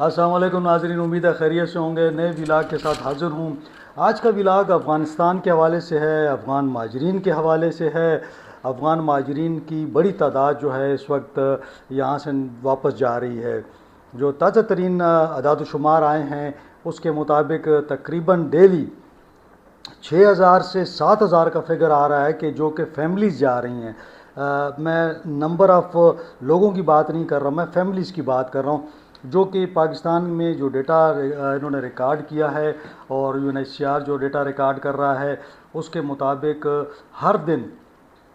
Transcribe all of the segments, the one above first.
السلام علیکم ناظرین، امید ہے خیریت سے ہوں گے۔ نئے ولاگ کے ساتھ حاضر ہوں۔ آج کا ولاگ افغانستان کے حوالے سے ہے، افغان مہاجرین کے حوالے سے ہے۔ افغان مہاجرین کی بڑی تعداد جو ہے اس وقت یہاں سے واپس جا رہی ہے۔ جو تازہ ترین اعداد و شمار آئے ہیں اس کے مطابق تقریباً ڈیلی 6,000 سے 7,000 کا فگر آ رہا ہے کہ جو کہ فیملیز جا رہی ہیں۔ میں نمبر آف لوگوں کی بات نہیں کر رہا، میں فیملیز کی بات کر رہا ہوں، جو کہ پاکستان میں جو ڈیٹا انہوں نے ریکارڈ کیا ہے اور UNHCR جو ڈیٹا ریکارڈ کر رہا ہے اس کے مطابق ہر دن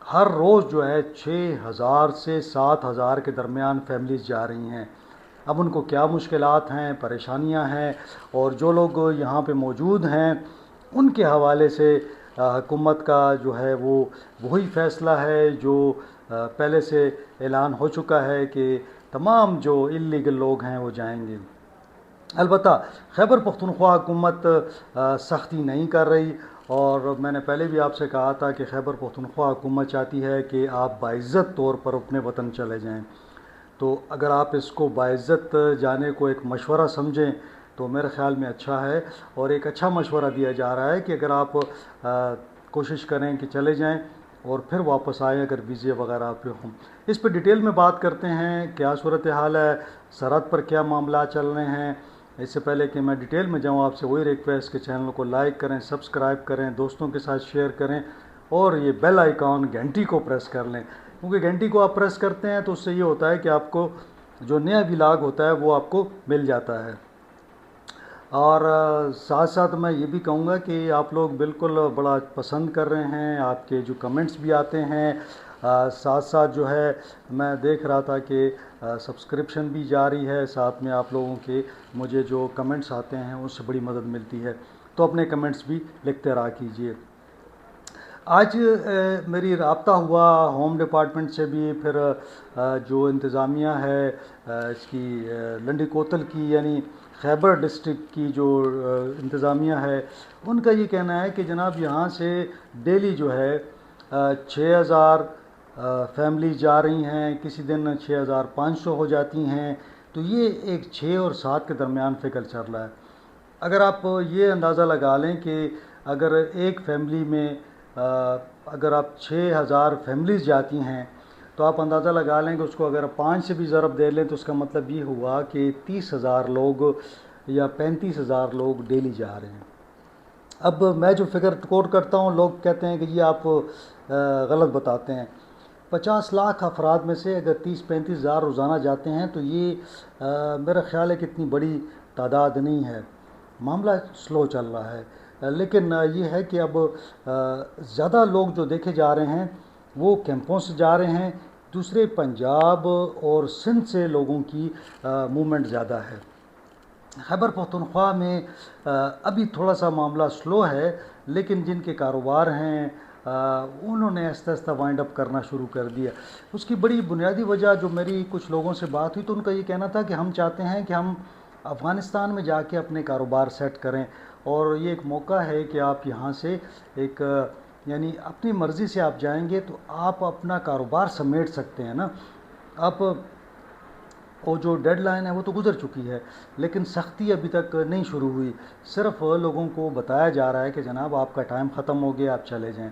ہر روز جو ہے 6,000 سے 7,000 کے درمیان فیملیز جا رہی ہیں۔ اب ان کو کیا مشکلات ہیں، پریشانیاں ہیں، اور جو لوگ یہاں پہ موجود ہیں ان کے حوالے سے حکومت کا جو ہے وہ وہی فیصلہ ہے جو پہلے سے اعلان ہو چکا ہے کہ تمام جو اللیگل لوگ ہیں وہ جائیں گے۔ البتہ خیبر پختونخوا حکومت سختی نہیں کر رہی، اور میں نے پہلے بھی آپ سے کہا تھا کہ خیبر پختونخوا حکومت چاہتی ہے کہ آپ باعزت طور پر اپنے وطن چلے جائیں۔ تو اگر آپ اس کو باعزت جانے کو ایک مشورہ سمجھیں تو میرے خیال میں اچھا ہے، اور ایک اچھا مشورہ دیا جا رہا ہے کہ اگر آپ کوشش کریں کہ چلے جائیں اور پھر واپس آئیں اگر ویزے وغیرہ پہ ہوں۔ اس پہ ڈیٹیل میں بات کرتے ہیں، کیا صورتحال ہے، سرحد پر کیا معاملات چل رہے ہیں۔ اس سے پہلے کہ میں ڈیٹیل میں جاؤں، آپ سے وہی ریکویسٹ کہ چینل کو لائک کریں، سبسکرائب کریں، دوستوں کے ساتھ شیئر کریں، اور یہ بیل آئیکن گھنٹی کو پریس کر لیں، کیونکہ گھنٹی کو آپ پریس کرتے ہیں تو اس سے یہ ہوتا ہے کہ آپ کو جو نیا ولاگ ہوتا ہے وہ آپ کو مل جاتا ہے۔ اور ساتھ ساتھ میں یہ بھی کہوں گا کہ آپ لوگ بالکل بڑا پسند کر رہے ہیں، آپ کے جو کمنٹس بھی آتے ہیں، ساتھ ساتھ جو ہے میں دیکھ رہا تھا کہ سبسکرپشن بھی جاری ہے، ساتھ میں آپ لوگوں کے مجھے جو کمنٹس آتے ہیں اس سے بڑی مدد ملتی ہے، تو اپنے کمنٹس بھی لکھتے رہا کیجئے۔ آج میری رابطہ ہوا ہوم ڈپارٹمنٹ سے بھی، پھر جو انتظامیہ ہے اس کی لنڈی کوتل کی یعنی خیبر ڈسٹرکٹ کی جو انتظامیہ ہے، ان کا یہ کہنا ہے کہ جناب یہاں سے ڈیلی جو ہے 6,000 فیملی جا رہی ہیں، کسی دن 6,500 ہو جاتی ہیں، تو یہ ایک 6 اور 7 کے درمیان فگر چل رہا ہے۔ اگر آپ یہ اندازہ لگا لیں کہ اگر ایک فیملی میں اگر آپ 6,000 فیملیز جاتی ہیں تو آپ اندازہ لگا لیں کہ اس کو اگر 5 سے بھی ضرب دے لیں تو اس کا مطلب یہ ہوا کہ 30,000 لوگ یا 35,000 لوگ ڈیلی جا رہے ہیں۔ اب میں جو فگر کوٹ کرتا ہوں، لوگ کہتے ہیں کہ یہ آپ غلط بتاتے ہیں۔ 50 لاکھ افراد میں سے اگر 30-35,000 روزانہ جاتے ہیں تو یہ میرا خیال ہے کہ اتنی بڑی تعداد نہیں ہے، معاملہ سلو چل رہا ہے۔ لیکن یہ ہے کہ اب زیادہ لوگ جو دیکھے جا رہے ہیں وہ کیمپوں سے جا رہے ہیں، دوسرے پنجاب اور سندھ سے لوگوں کی موومنٹ زیادہ ہے۔ خیبر پختونخوا میں ابھی تھوڑا سا معاملہ سلو ہے، لیکن جن کے کاروبار ہیں انہوں نے آہستہ آہستہ وائنڈ اپ کرنا شروع کر دیا۔ اس کی بڑی بنیادی وجہ جو میری کچھ لوگوں سے بات ہوئی تو ان کا یہ کہنا تھا کہ ہم چاہتے ہیں کہ ہم افغانستان میں جا کے اپنے کاروبار سیٹ کریں، اور یہ ایک موقع ہے کہ آپ یہاں سے ایک یعنی اپنی مرضی سے آپ جائیں گے تو آپ اپنا کاروبار سمیٹ سکتے ہیں نا۔ آپ اور جو ڈیڈ لائن ہے وہ تو گزر چکی ہے، لیکن سختی ابھی تک نہیں شروع ہوئی، صرف لوگوں کو بتایا جا رہا ہے کہ جناب آپ کا ٹائم ختم ہو گیا، آپ چلے جائیں۔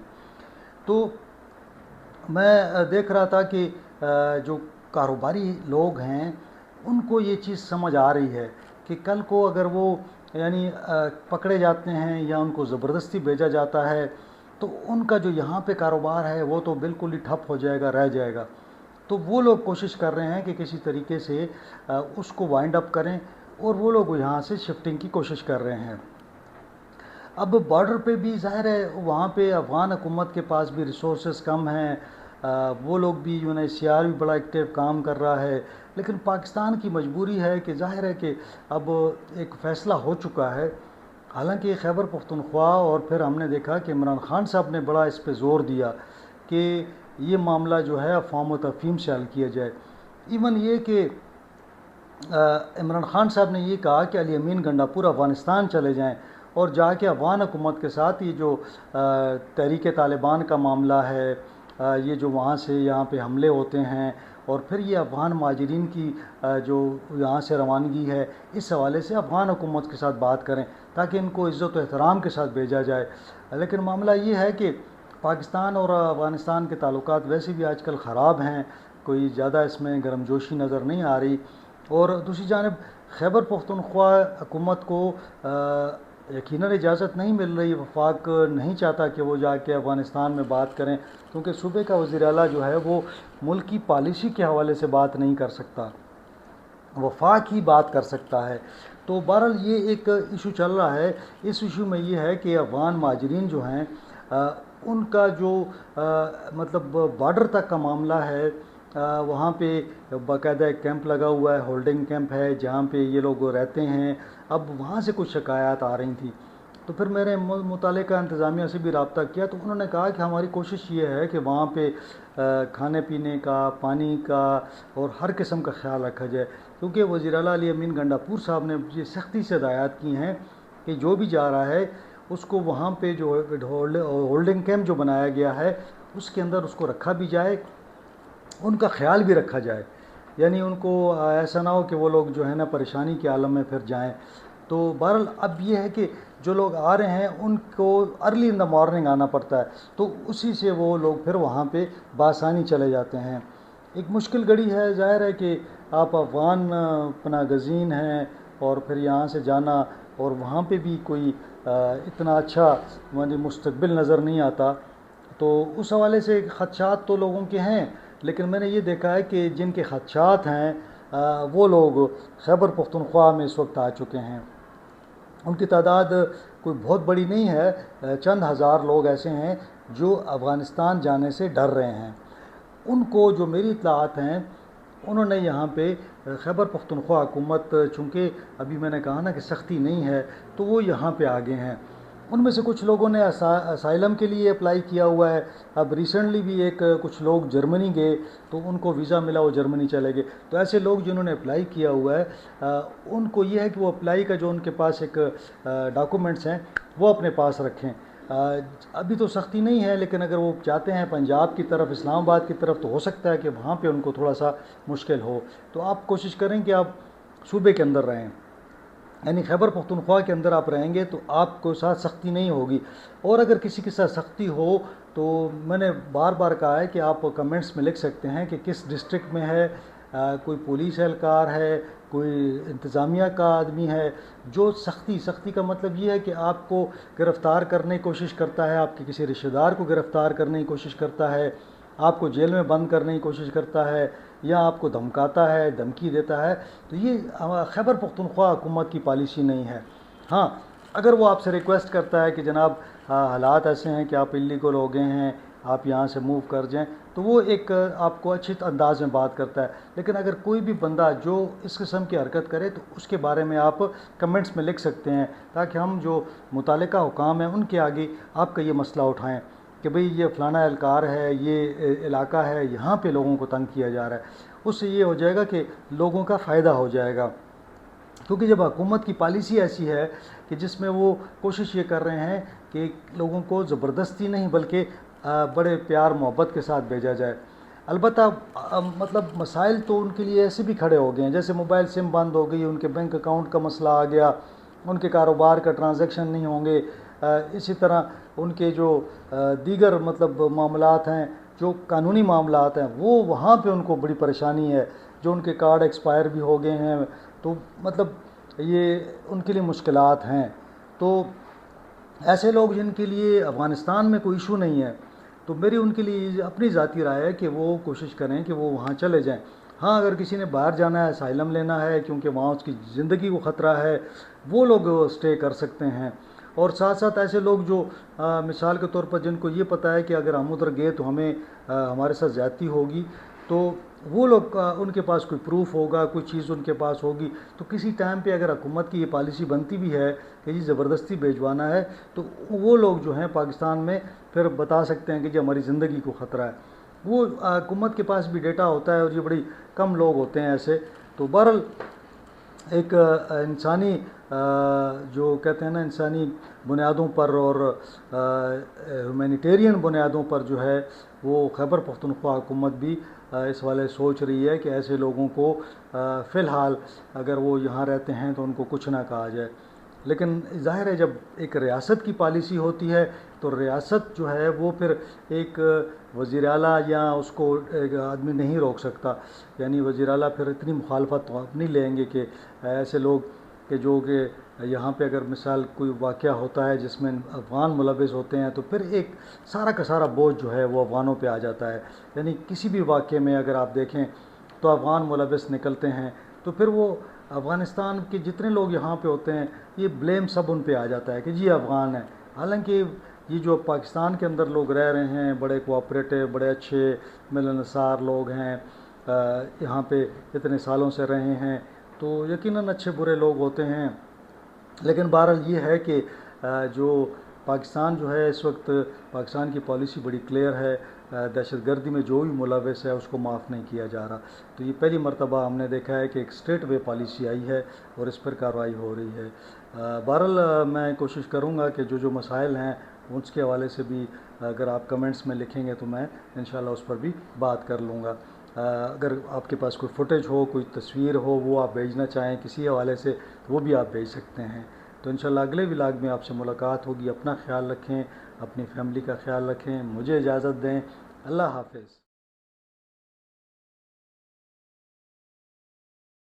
تو میں دیکھ رہا تھا کہ جو کاروباری لوگ ہیں ان کو یہ چیز سمجھ آ رہی ہے کہ کل کو اگر وہ یعنی پکڑے جاتے ہیں یا ان کو زبردستی بھیجا جاتا ہے تو ان کا جو یہاں پہ کاروبار ہے وہ تو بالکل ہی ٹھپ ہو جائے گا، رہ جائے گا۔ تو وہ لوگ کوشش کر رہے ہیں کہ کسی طریقے سے اس کو وائنڈ اپ کریں، اور وہ لوگ یہاں سے شفٹنگ کی کوشش کر رہے ہیں۔ اب بارڈر پہ بھی ظاہر ہے وہاں پہ افغان حکومت کے پاس بھی ریسورسز کم ہیں، وہ لوگ بھی UNHCR بھی بڑا ایکٹیو کام کر رہا ہے، لیکن پاکستان کی مجبوری ہے کہ ظاہر ہے کہ اب ایک فیصلہ ہو چکا ہے۔ حالانکہ خیبر پختونخوا، اور پھر ہم نے دیکھا کہ عمران خان صاحب نے بڑا اس پہ زور دیا کہ یہ معاملہ جو ہے افہام و تفہیم سے حل کیا جائے۔ ایون یہ کہ عمران خان صاحب نے یہ کہا کہ علی امین گنڈا پور افغانستان چلے جائیں اور جا کے افغان حکومت کے ساتھ یہ جو تحریک طالبان کا معاملہ ہے یہ جو وہاں سے یہاں پہ حملے ہوتے ہیں اور پھر یہ افغان مہاجرین کی جو یہاں سے روانگی ہے، اس حوالے سے افغان حکومت کے ساتھ بات کریں تاکہ ان کو عزت و احترام کے ساتھ بھیجا جائے۔ لیکن معاملہ یہ ہے کہ پاکستان اور افغانستان کے تعلقات ویسے بھی آج کل خراب ہیں، کوئی زیادہ اس میں گرم جوشی نظر نہیں آ رہی، اور دوسری جانب خیبر پختونخوا حکومت کو یقیناً اجازت نہیں مل رہی، وفاق نہیں چاہتا کہ وہ جا کے افغانستان میں بات کریں، کیونکہ صوبے کا وزیر اعلیٰ جو ہے وہ ملک کی پالیسی کے حوالے سے بات نہیں کر سکتا، وفاق ہی بات کر سکتا ہے۔ تو بہرحال یہ ایک ایشو چل رہا ہے۔ اس ایشو میں یہ ہے کہ افغان مہاجرین جو ہیں ان کا جو مطلب بارڈر تک کا معاملہ ہے، وہاں پہ باقاعدہ ایک کیمپ لگا ہوا ہے، ہولڈنگ کیمپ ہے جہاں پہ یہ لوگ رہتے ہیں۔ اب وہاں سے کچھ شکایات آ رہی تھیں، تو پھر میں نے متعلقہ انتظامیہ سے بھی رابطہ کیا، تو انہوں نے کہا کہ ہماری کوشش یہ ہے کہ وہاں پہ کھانے پینے کا، پانی کا اور ہر قسم کا خیال رکھا جائے، کیونکہ وزیر اعلیٰ علی امین گنڈاپور صاحب نے یہ سختی سے ہدایات کی ہیں کہ جو بھی جا رہا ہے اس کو وہاں پہ جو ہولڈنگ کیمپ جو بنایا گیا ہے اس کے اندر اس کو رکھا بھی جائے، ان کا خیال بھی رکھا جائے، یعنی ان کو ایسا نہ ہو کہ وہ لوگ جو ہے نا پریشانی کے عالم میں پھر جائیں۔ تو بہرحال اب یہ ہے کہ جو لوگ آ رہے ہیں ان کو ارلی ان دا مارننگ آنا پڑتا ہے، تو اسی سے وہ لوگ پھر وہاں پہ بآسانی چلے جاتے ہیں۔ ایک مشکل گھڑی ہے، ظاہر ہے کہ آپ افغان پناہ گزین ہیں اور پھر یہاں سے جانا، اور وہاں پہ بھی کوئی اتنا اچھا مستقبل نظر نہیں آتا، تو اس حوالے سے خدشات تو لوگوں کے ہیں، لیکن میں نے یہ دیکھا ہے کہ جن کے خدشات ہیں وہ لوگ خیبر پختونخوا میں اس وقت آ چکے ہیں۔ ان کی تعداد کوئی بہت بڑی نہیں ہے، چند ہزار لوگ ایسے ہیں جو افغانستان جانے سے ڈر رہے ہیں۔ ان کو جو میری اطلاعات ہیں انہوں نے یہاں پہ خیبر پختونخوا حکومت، چونکہ ابھی میں نے کہا نا کہ سختی نہیں ہے، تو وہ یہاں پہ آگے ہیں۔ ان میں سے کچھ لوگوں نے اسائلم کے لیے اپلائی کیا ہوا ہے۔ اب ریسنٹلی بھی کچھ لوگ جرمنی گئے تو ان کو ویزا ملا، وہ جرمنی چلے گئے۔ تو ایسے لوگ جنہوں نے اپلائی کیا ہوا ہے ان کو یہ ہے کہ وہ اپلائی کا جو ان کے پاس ایک ڈاکومنٹس ہیں وہ اپنے پاس رکھیں۔ ابھی تو سختی نہیں ہے، لیکن اگر وہ جاتے ہیں پنجاب کی طرف، اسلام آباد کی طرف، تو ہو سکتا ہے کہ وہاں پہ ان کو تھوڑا سا مشکل ہو۔ تو آپ کوشش کریں کہ آپ صوبے کے اندر رہیں، یعنی خیبر پختونخوا کے اندر آپ رہیں گے تو آپ کو ساتھ سختی نہیں ہوگی۔ اور اگر کسی کے ساتھ سختی ہو تو میں نے بار بار کہا ہے کہ آپ کمنٹس میں لکھ سکتے ہیں کہ کس ڈسٹرکٹ میں ہے، کوئی پولیس اہلکار ہے، کوئی انتظامیہ کا آدمی ہے جو سختی کا مطلب یہ ہے کہ آپ کو گرفتار کرنے کی کوشش کرتا ہے، آپ کے کسی رشتہ دار کو گرفتار کرنے کی کوشش کرتا ہے، آپ کو جیل میں بند کرنے کی کوشش کرتا ہے، یا آپ کو دھمکاتا ہے، دھمکی دیتا ہے، تو یہ خیبر پختونخوا حکومت کی پالیسی نہیں ہے۔ ہاں، اگر وہ آپ سے ریکویسٹ کرتا ہے کہ جناب حالات ایسے ہیں کہ آپ الیگل ہو گئے ہیں، آپ یہاں سے موو کر جائیں، تو وہ ایک آپ کو اچھی انداز میں بات کرتا ہے۔ لیکن اگر کوئی بھی بندہ جو اس قسم کی حرکت کرے تو اس کے بارے میں آپ کمنٹس میں لکھ سکتے ہیں، تاکہ ہم جو متعلقہ حکام ہیں ان کے آگے آپ کا یہ مسئلہ اٹھائیں کہ بھئی یہ فلانا اہلکار ہے، یہ علاقہ ہے، یہاں پہ لوگوں کو تنگ کیا جا رہا ہے۔ اس سے یہ ہو جائے گا کہ لوگوں کا فائدہ ہو جائے گا، کیونکہ جب حکومت کی پالیسی ایسی ہے کہ جس میں وہ کوشش یہ کر رہے ہیں کہ لوگوں کو زبردستی نہیں بلکہ بڑے پیار محبت کے ساتھ بھیجا جائے۔ البتہ مطلب مسائل تو ان کے لیے ایسے بھی کھڑے ہو گئے ہیں، جیسے موبائل سم بند ہو گئی، ان کے بینک اکاؤنٹ کا مسئلہ آ گیا، ان کے کاروبار کا ٹرانزیکشن نہیں ہوں گے، اسی طرح ان کے جو دیگر مطلب معاملات ہیں، جو قانونی معاملات ہیں، وہ وہاں پہ ان کو بڑی پریشانی ہے، جو ان کے کارڈ ایکسپائر بھی ہو گئے ہیں، تو مطلب یہ ان کے لیے مشکلات ہیں۔ تو ایسے لوگ جن کے لیے افغانستان میں کوئی ایشو نہیں ہے، تو میری ان کے لیے اپنی ذاتی رائے ہے کہ وہ کوشش کریں کہ وہ وہاں چلے جائیں۔ ہاں، اگر کسی نے باہر جانا ہے، اسائلم لینا ہے کیونکہ وہاں اس کی زندگی کو خطرہ ہے، وہ لوگ سٹے کر سکتے ہیں۔ اور ساتھ ساتھ ایسے لوگ جو مثال کے طور پر جن کو یہ پتہ ہے کہ اگر ہم ادھر گئے تو ہمیں ہمارے ساتھ زیادتی ہوگی، تو وہ لوگ ان کے پاس کوئی پروف ہوگا، کوئی چیز ان کے پاس ہوگی، تو کسی ٹائم پہ اگر حکومت کی یہ پالیسی بنتی بھی ہے کہ جی زبردستی بھیجوانا ہے، تو وہ لوگ جو ہیں پاکستان میں پھر بتا سکتے ہیں کہ جی ہماری زندگی کو خطرہ ہے۔ وہ حکومت کے پاس بھی ڈیٹا ہوتا ہے، اور یہ بڑی کم لوگ ہوتے ہیں ایسے۔ تو بہرحال ایک انسانی جو کہتے ہیں نا انسانی بنیادوں پر اور ہیومینیٹیرین بنیادوں پر جو ہے وہ خیبر پختونخوا حکومت بھی اس والے سوچ رہی ہے کہ ایسے لوگوں کو فی الحال اگر وہ یہاں رہتے ہیں تو ان کو کچھ نہ کہا جائے. لیکن ظاہر ہے جب ایک ریاست کی پالیسی ہوتی ہے تو ریاست جو ہے وہ پھر ایک وزیر اعلیٰ یا اس کو ایک آدمی نہیں روک سکتا. یعنی وزیر اعلیٰ پھر اتنی مخالفت تو آپ نہیں لیں گے کہ ایسے لوگ کہ جو کہ یہاں پہ اگر مثال کوئی واقعہ ہوتا ہے جس میں افغان ملوث ہوتے ہیں تو پھر ایک سارا کا سارا بوجھ جو ہے وہ افغانوں پہ آ جاتا ہے. یعنی کسی بھی واقعے میں اگر آپ دیکھیں تو افغان ملوث نکلتے ہیں تو پھر وہ افغانستان کے جتنے لوگ یہاں پہ ہوتے ہیں یہ بلیم سب ان پہ آ جاتا ہے کہ جی افغان ہیں. حالانکہ یہ جو پاکستان کے اندر لوگ رہ رہے ہیں بڑے کوآپریٹو بڑے اچھے ملنسار لوگ ہیں, یہاں پہ اتنے سالوں سے رہے ہیں تو یقیناً اچھے برے لوگ ہوتے ہیں. لیکن بہرحال یہ ہے کہ جو پاکستان جو ہے اس وقت پاکستان کی پالیسی بڑی کلیئر ہے, دہشت گردی میں جو بھی ملوث ہے اس کو معاف نہیں کیا جا رہا. تو یہ پہلی مرتبہ ہم نے دیکھا ہے کہ ایک اسٹیٹ وے پالیسی آئی ہے اور اس پر کارروائی ہو رہی ہے. بہرحال میں کوشش کروں گا کہ جو مسائل ہیں اس کے حوالے سے بھی اگر آپ کمنٹس میں لکھیں گے تو میں انشاءاللہ اس پر بھی بات کر لوں گا. اگر آپ کے پاس کوئی فوٹیج ہو کوئی تصویر ہو وہ آپ بھیجنا چاہیں کسی حوالے سے وہ بھی آپ بھیج سکتے ہیں. تو انشاءاللہ اگلے ولاگ میں آپ سے ملاقات ہوگی. اپنا خیال رکھیں, اپنی فیملی کا خیال رکھیں. مجھے اجازت دیں. اللہ حافظ.